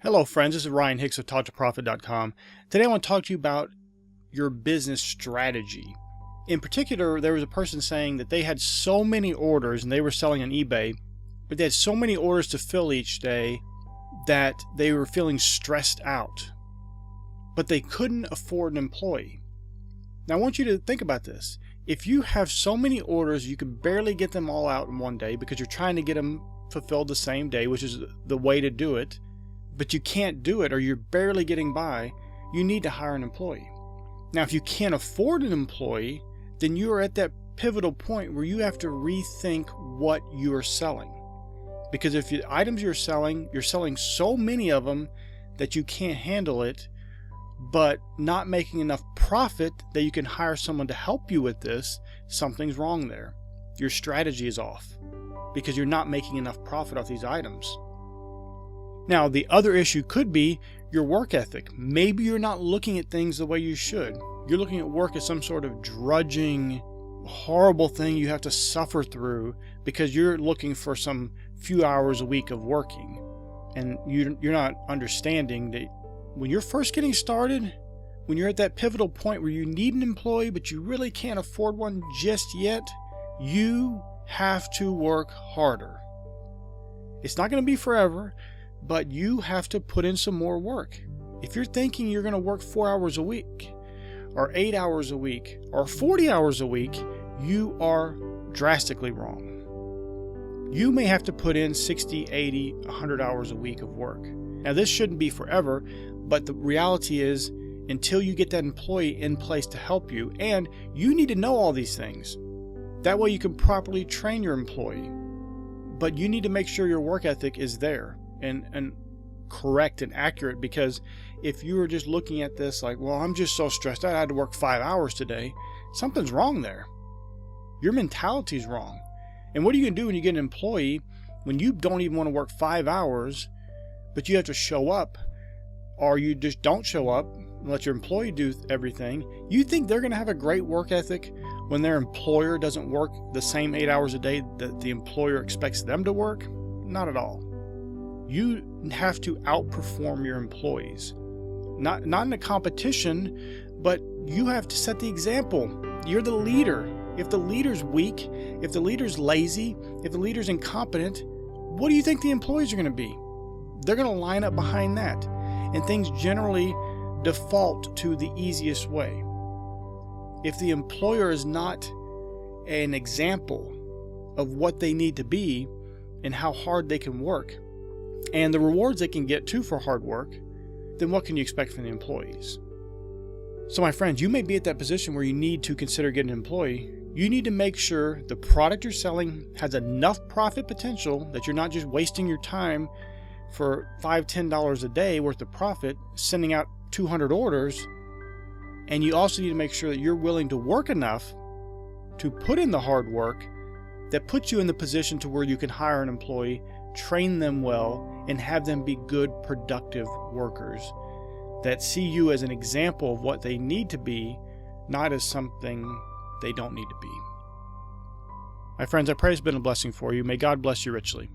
Hello friends, this is Ryan Hicks of TaughtToProfit.com. Today I want to talk to you about your business strategy. In particular, there was a person saying that they had so many orders and they were selling on eBay, but they had so many orders to fill each day that they were feeling stressed out, but they couldn't afford an employee. Now I want you to think about this. If you have so many orders, you can barely get them all out in one day because you're trying to get them fulfilled the same day, which is the way to do it, but you can't do it or you're barely getting by, you need to hire an employee. Now, if you can't afford an employee, then you are at that pivotal point where you have to rethink what you are selling. Because if the items you're selling so many of them that you can't handle it, but not making enough profit that you can hire someone to help you with this, something's wrong there. Your strategy is off because you're not making enough profit off these items. Now, the other issue could be your work ethic. Maybe you're not looking at things the way you should. You're looking at work as some sort of drudging, horrible thing you have to suffer through because you're looking for some few hours a week of working. And you're not understanding that when you're first getting started, when you're at that pivotal point where you need an employee but you really can't afford one just yet, you have to work harder. It's not going to be forever, but you have to put in some more work. If you're thinking you're going to work 4 hours a week, or 8 hours a week, or 40 hours a week, you are drastically wrong. You may have to put in 60, 80, 100 hours a week of work. Now, this shouldn't be forever, but the reality is, until you get that employee in place to help you, and you need to know all these things. That way you can properly train your employee. But you need to make sure your work ethic is there and correct and accurate, because if you were just looking at this like, well, I'm just so stressed out, I had to work 5 hours today, something's wrong there. Your mentality is wrong. And what are you going to do when you get an employee when you don't even want to work 5 hours, but you have to show up, or you just don't show up and let your employee do everything? You think they're going to have a great work ethic when their employer doesn't work the same 8 hours a day that the employer expects them to work? Not at all. You have to outperform your employees. Not in a competition, but you have to set the example. You're the leader. If the leader's weak, if the leader's lazy, if the leader's incompetent, what do you think the employees are going to be? They're going to line up behind that. And things generally default to the easiest way. If the employer is not an example of what they need to be and how hard they can work, and the rewards they can get too for hard work, then what can you expect from the employees? So my friends, you may be at that position where you need to consider getting an employee. You need to make sure the product you're selling has enough profit potential that you're not just wasting your time for $5, $10 a day worth of profit sending out 200 orders. And you also need to make sure that you're willing to work enough to put in the hard work that puts you in the position to where you can hire an employee, train them well, and have them be good, productive workers that see you as an example of what they need to be, not as something they don't need to be. My friends, I pray it's been a blessing for you. May God bless you richly.